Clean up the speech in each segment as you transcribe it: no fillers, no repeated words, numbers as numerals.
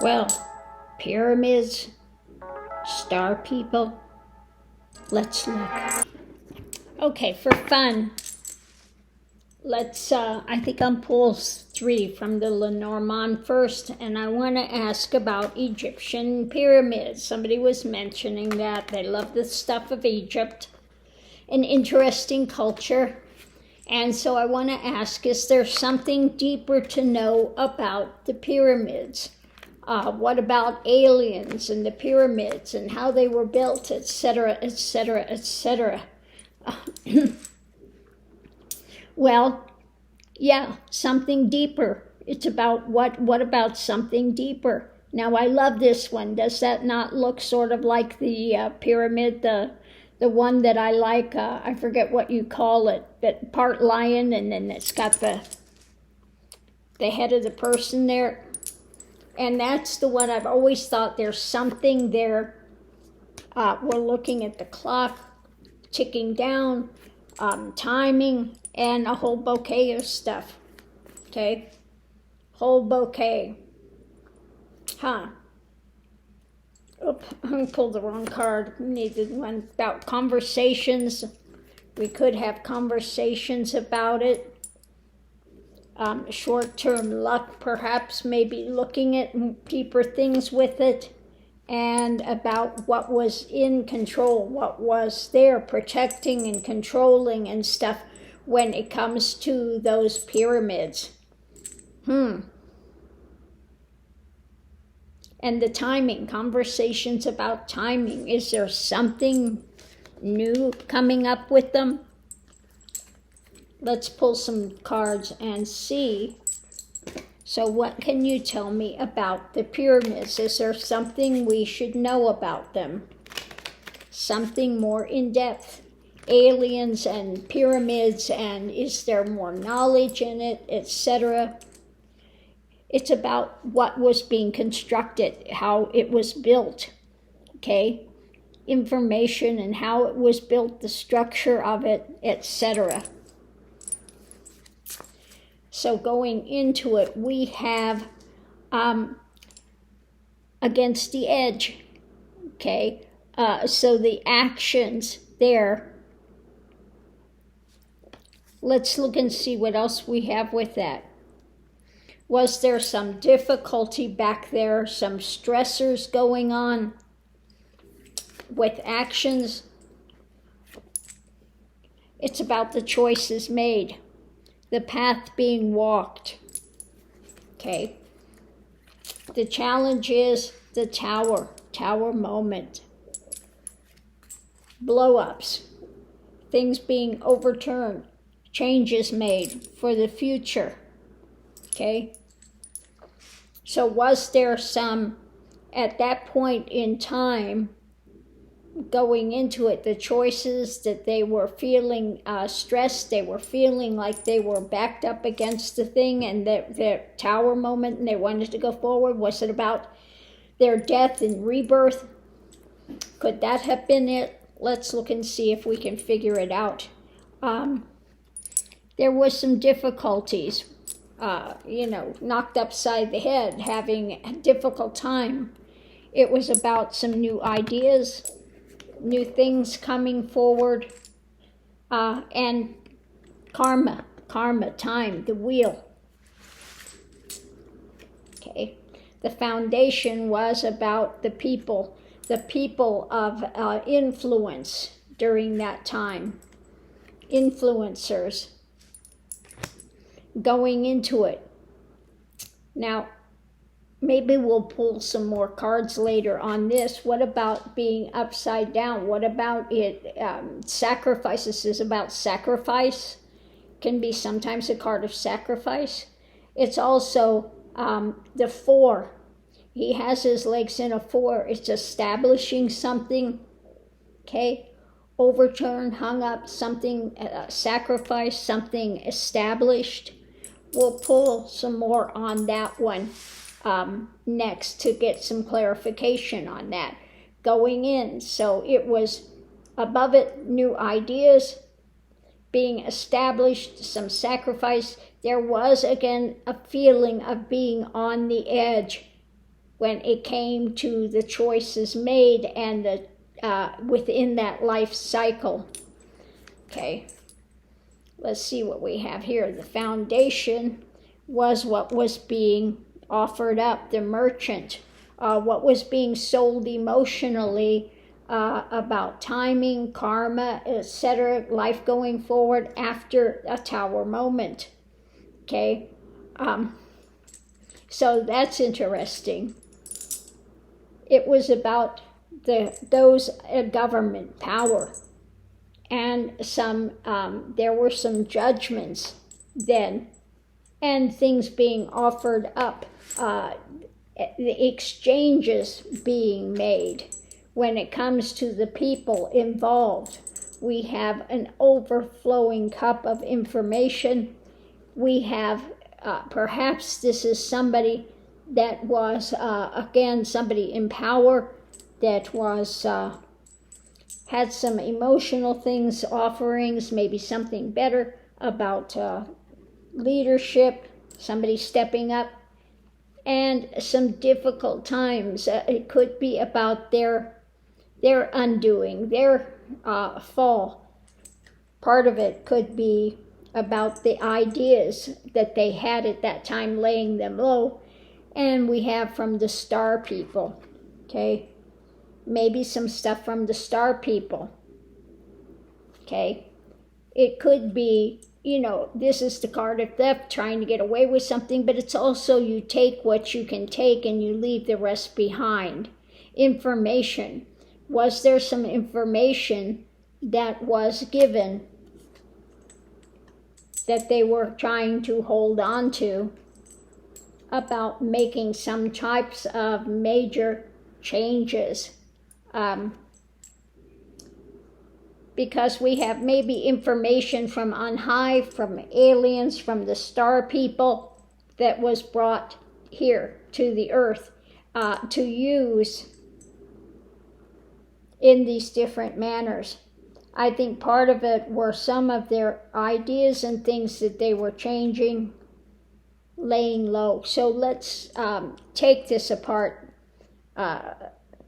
Well, pyramids, star people, let's look. Okay, for fun, let's, I think I'll pull 3 from the Lenormand first, and I want to ask about Egyptian pyramids. Somebody was mentioning that they love the stuff of Egypt, an interesting culture. And so I want to ask, is there something deeper to know about the pyramids? What about aliens and the pyramids and how they were built, etc., etc., etc.? Well, yeah, something deeper. It's about what about something deeper? Now, I love this one. Does that not look sort of like the pyramid, the one that I like? I forget what you call it, but part lion, and then it's got the head of the person there. And that's the one I've always thought there's something there. We're looking at the clock ticking down, timing, and a whole bouquet of stuff. Okay? Whole bouquet. Huh. Oop, I pulled the wrong card. Needed one about conversations. We could have conversations about it. Short-term luck, perhaps, maybe looking at deeper things with it, and about what was in control, what was there protecting and controlling and stuff when it comes to those pyramids. And the timing, conversations about timing. Is there something new coming up with them? Let's pull some cards and see. So what can you tell me about the pyramids? Is there something we should know about them? Something more in depth? Aliens and pyramids, and is there more knowledge in it, etc.? It's about what was being constructed, how it was built, okay? Information and how it was built, the structure of it, etc. So going into it, we have against the edge, okay? So the actions there. Let's look and see what else we have with that. Was there some difficulty back there, some stressors going on with actions? It's about the choices made, the path being walked, okay? The challenge is the tower moment. Blow-ups, things being overturned, changes made for the future, okay? So was there some, at that point in time, going into it, the choices that they were feeling stressed, they were feeling like they were backed up against the thing, and their tower moment, and they wanted to go forward? Was it about their death and rebirth? Could that have been it? Let's look and see if we can figure it out. There was some difficulties, knocked upside the head, having a difficult time. It was about some new ideas, new things coming forward, and karma, time, the wheel. Okay, the foundation was about the people of influence during that time, influencers going into it. Now, maybe we'll pull some more cards later on this. What about being upside down? What about it? Sacrifices is about sacrifice. Can be sometimes a card of sacrifice. It's also the 4. He has his legs in a 4. It's establishing something, okay? Overturned, hung up, something, sacrifice, something established. We'll pull some more on that one next to get some clarification on that. Going in, so it was above it, new ideas being established, some sacrifice. There was, again, a feeling of being on the edge, when it came to the choices made and the within that life cycle. Okay, let's see what we have here. The foundation was what was being offered up, the merchant, what was being sold emotionally about timing, karma, etc., life going forward after a tower moment. Okay, so that's interesting. It was about those government power, and some there were some judgments then, and things being offered up, the exchanges being made. When it comes to the people involved, we have an overflowing cup of information. We have perhaps this is somebody that was again somebody in power that was had some emotional things, offerings, maybe something better about leadership, somebody stepping up, and some difficult times. It could be about their undoing, their fall. Part of it could be about the ideas that they had at that time, laying them low. And we have from the star people, okay? Maybe some stuff from the star people, okay? It could be, this is the card of theft, trying to get away with something, but it's also you take what you can take and you leave the rest behind. Information. Was there some information that was given that they were trying to hold on to about making some types of major changes? Because we have maybe information from on high, from aliens, from the star people that was brought here to the earth to use in these different manners. I think part of it were some of their ideas and things that they were changing, laying low. So let's take this apart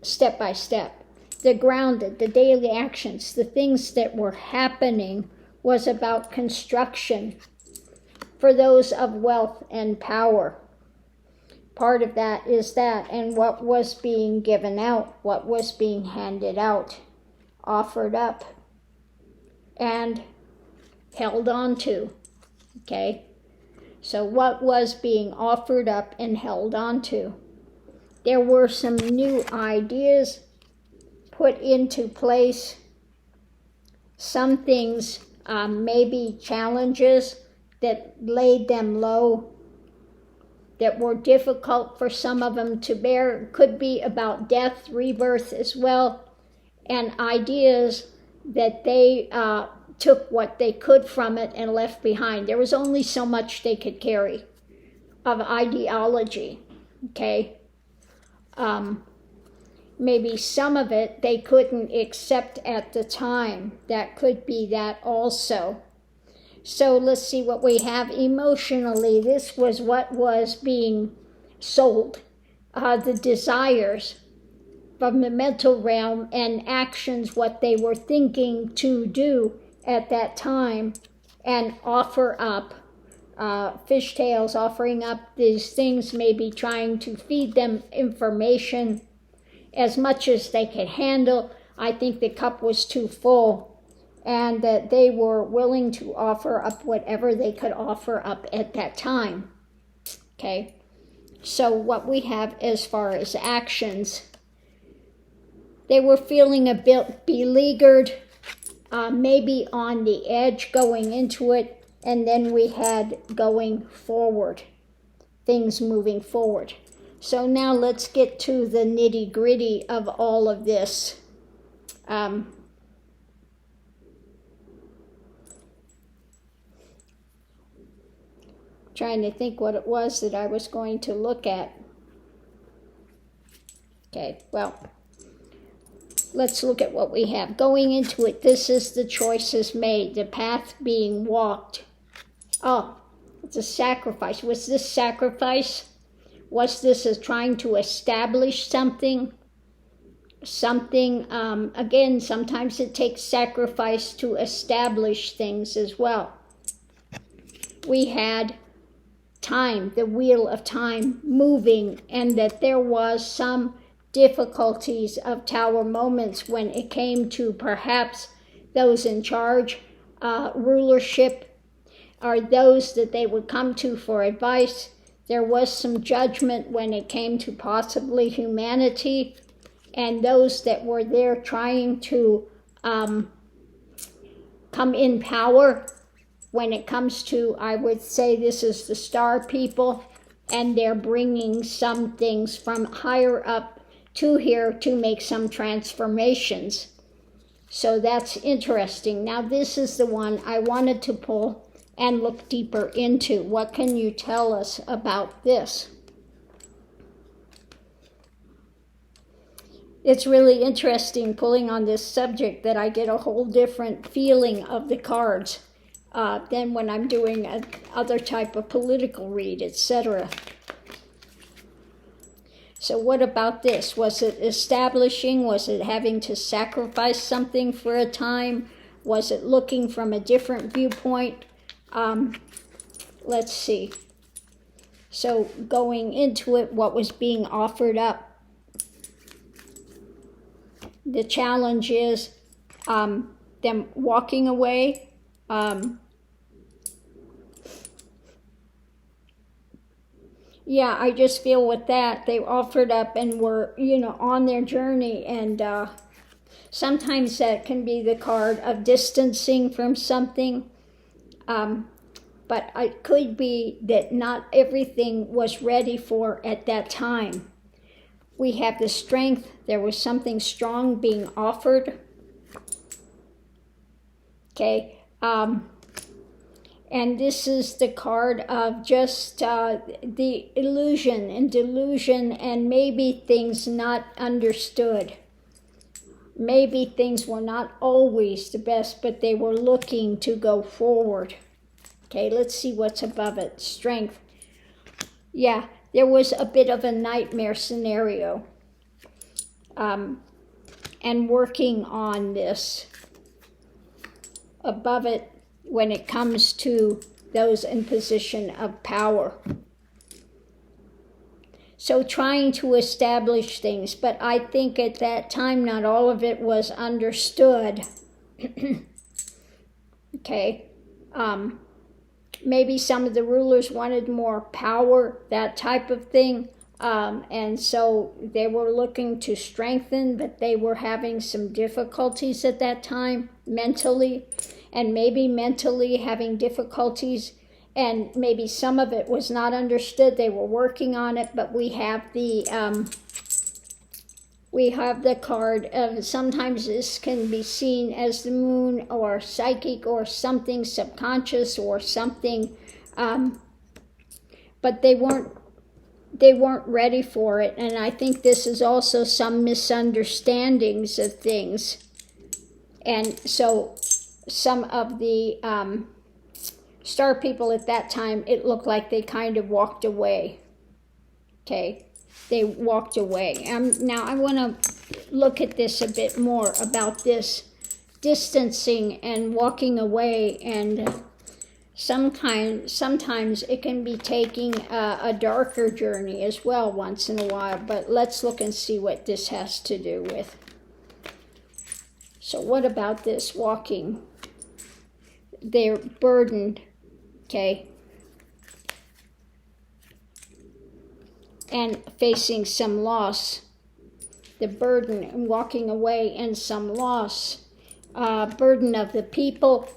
step by step. The grounded, the daily actions, the things that were happening was about construction for those of wealth and power. Part of that is that, and what was being given out, what was being handed out, offered up, and held on to, okay? So what was being offered up and held on to? There were some new ideas put into place, some things, maybe challenges that laid them low, that were difficult for some of them to bear. Could be about death, rebirth as well, and ideas that they took what they could from it and left behind. There was only so much they could carry of ideology, okay? Maybe some of it they couldn't accept at the time. That could be that also. So let's see what we have emotionally. This was what was being sold. The desires from the mental realm and actions, what they were thinking to do at that time, and offer up fishtails, offering up these things, maybe trying to feed them information as much as they could handle. I think the cup was too full, and that they were willing to offer up whatever they could offer up at that time. Okay, so what we have as far as actions, they were feeling a bit beleaguered, maybe on the edge going into it, and then we had going forward, things moving forward. So now let's get to the nitty-gritty of all of this. Trying to think what it was that I was going to look at. Okay, well, let's look at what we have. Going into it, this is the choices made, the path being walked. Oh, it's a sacrifice. Was this sacrifice? Was this as trying to establish something? Again, sometimes it takes sacrifice to establish things as well. We had time, the wheel of time moving, and that there was some difficulties of tower moments when it came to perhaps those in charge, rulership, or those that they would come to for advice. There was some judgment when it came to possibly humanity and those that were there trying to come in power. When it comes to, I would say this is the star people, and they're bringing some things from higher up to here to make some transformations. So that's interesting. Now this is the one I wanted to pull and look deeper into. What can you tell us about this? It's really interesting pulling on this subject that I get a whole different feeling of the cards than when I'm doing other type of political read, etc. So what about this? Was it establishing? Was it having to sacrifice something for a time? Was it looking from a different viewpoint? Let's see. So going into it, what was being offered up? The challenge is them walking away. Yeah, I just feel with that, they offered up and were, on their journey. And sometimes that can be the card of distancing from something. But it could be that not everything was ready for at that time. We have the strength. There was something strong being offered. Okay. And this is the card of just the illusion and delusion, and maybe things not understood. Maybe things were not always the best, but they were looking to go forward. Okay, let's see what's above it. Strength. Yeah, there was a bit of a nightmare scenario. And working on this. Above it, when it comes to those in position of power. So trying to establish things, but I think at that time not all of it was understood. Okay. Maybe some of the rulers wanted more power, that type of thing. And so they were looking to strengthen, but they were having some difficulties at that time mentally. And maybe mentally having difficulties, and maybe some of it was not understood. They were working on it, but we have the card of, sometimes this can be seen as the moon or psychic or something subconscious or something, but they weren't ready for it. And I think this is also some misunderstandings of things. And so some of the star people at that time, it looked like they kind of walked away. Okay, they walked away. Now I want to look at this a bit more about this distancing and walking away, and sometimes it can be taking a darker journey as well once in a while, but let's look and see what this has to do with. So what about this walking? They're burdened, okay, and facing some loss. The burden and walking away and some loss. Burden of the people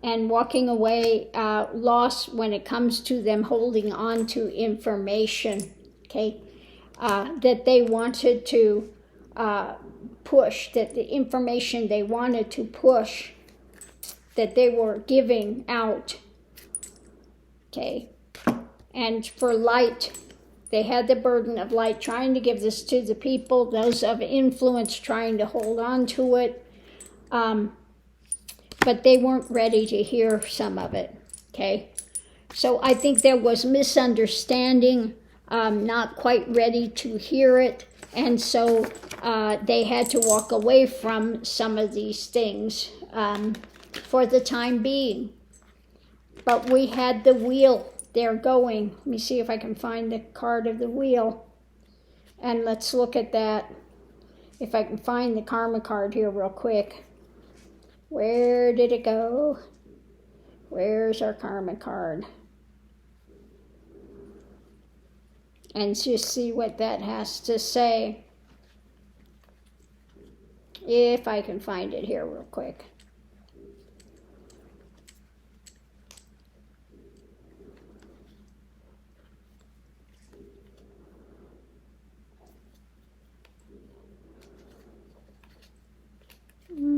and walking away, loss when it comes to them holding on to information, okay, that they wanted to push, that the information they wanted to push, that they were giving out, okay. And for light, they had the burden of light, trying to give this to the people, those of influence trying to hold on to it, but they weren't ready to hear some of it, okay. So I think there was misunderstanding, not quite ready to hear it, and so they had to walk away from some of these things for the time being. But we had the wheel there going. Let me see if I can find the card of the wheel. And let's look at that. If I can find the karma card here real quick. Where did it go? Where's our karma card? And just see what that has to say. If I can find it here real quick.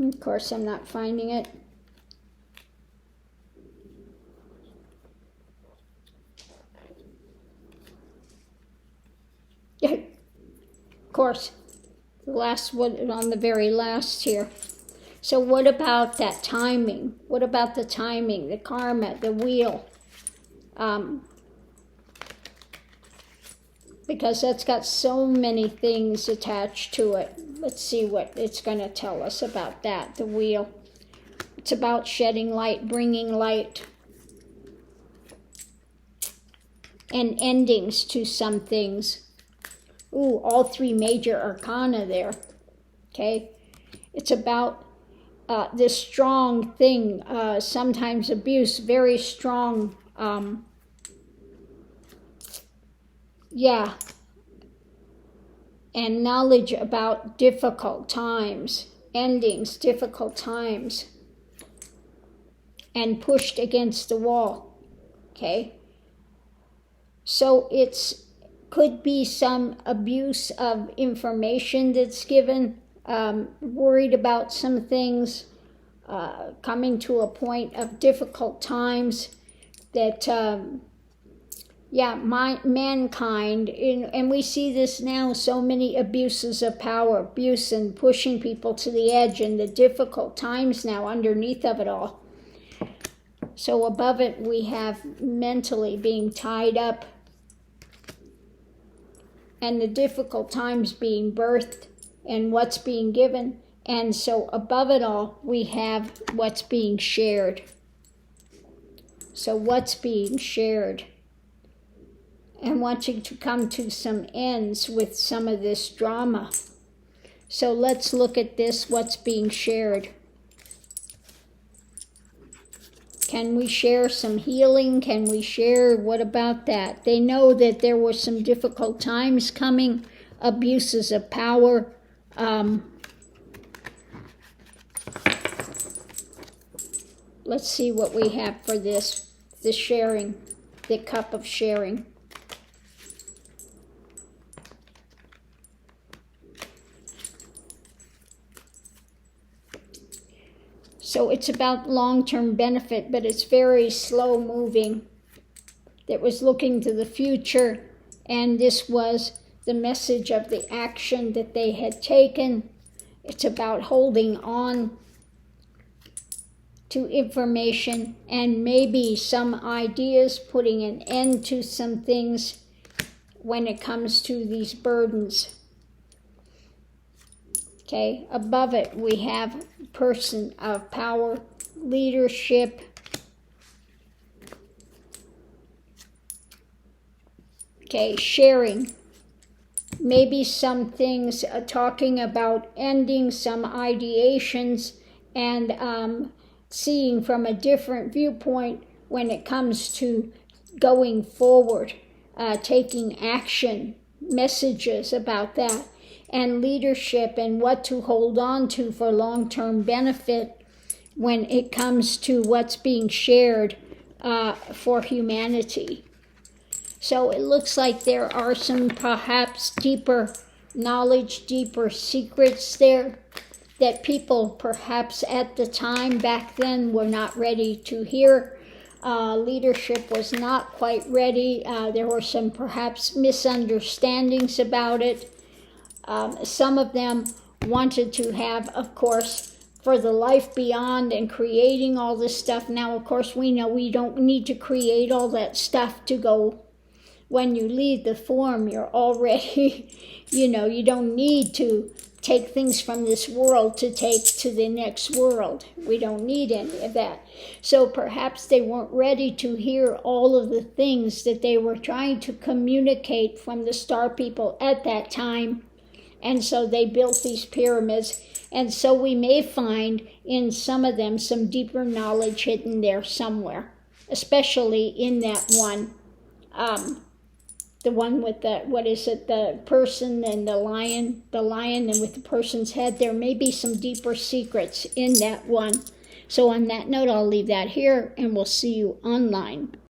Of course, I'm not finding it. Of course, the last one on the very last here. So what about that timing? What about the timing, the karma, the wheel? Because that's got so many things attached to it. Let's see what it's going to tell us about that, the wheel. It's about shedding light, bringing light, and endings to some things. Ooh, all three major arcana there, okay? It's about this strong thing, sometimes abuse, very strong, and knowledge about difficult times, endings, difficult times, and pushed against the wall, okay? So it's could be some abuse of information that's given, worried about some things, coming to a point of difficult times that, mankind, and we see this now, so many abuses of power, abuse and pushing people to the edge, and the difficult times now underneath of it all. So above it, we have mentally being tied up, and the difficult times being birthed, and what's being given. And so above it all, we have what's being shared. So what's being shared? And wanting to come to some ends with some of this drama. So let's look at this, what's being shared. Can we share some healing? Can we share, what about that? They know that there were some difficult times coming, abuses of power. Let's see what we have for this, the sharing, the cup of sharing. So it's about long-term benefit, but it's very slow moving. That was looking to the future, and this was the message of the action that they had taken. It's about holding on to information and maybe some ideas, putting an end to some things when it comes to these burdens. Okay, above it we have person of power, leadership, okay, sharing, maybe some things talking about ending some ideations and seeing from a different viewpoint when it comes to going forward, taking action, messages about that. And leadership and what to hold on to for long-term benefit when it comes to what's being shared for humanity. So it looks like there are some perhaps deeper knowledge, deeper secrets there that people perhaps at the time back then were not ready to hear. Leadership was not quite ready. There were some perhaps misunderstandings about it. Some of them wanted to have, of course, for the life beyond and creating all this stuff. Now, of course, we know we don't need to create all that stuff to go. When you leave the form, you're already, you don't need to take things from this world to take to the next world. We don't need any of that. So perhaps they weren't ready to hear all of the things that they were trying to communicate from the star people at that time. And so they built these pyramids. And so we may find in some of them some deeper knowledge hidden there somewhere, especially in that one. The one with the person and the lion and with the person's head. There may be some deeper secrets in that one. So on that note, I'll leave that here, and we'll see you online.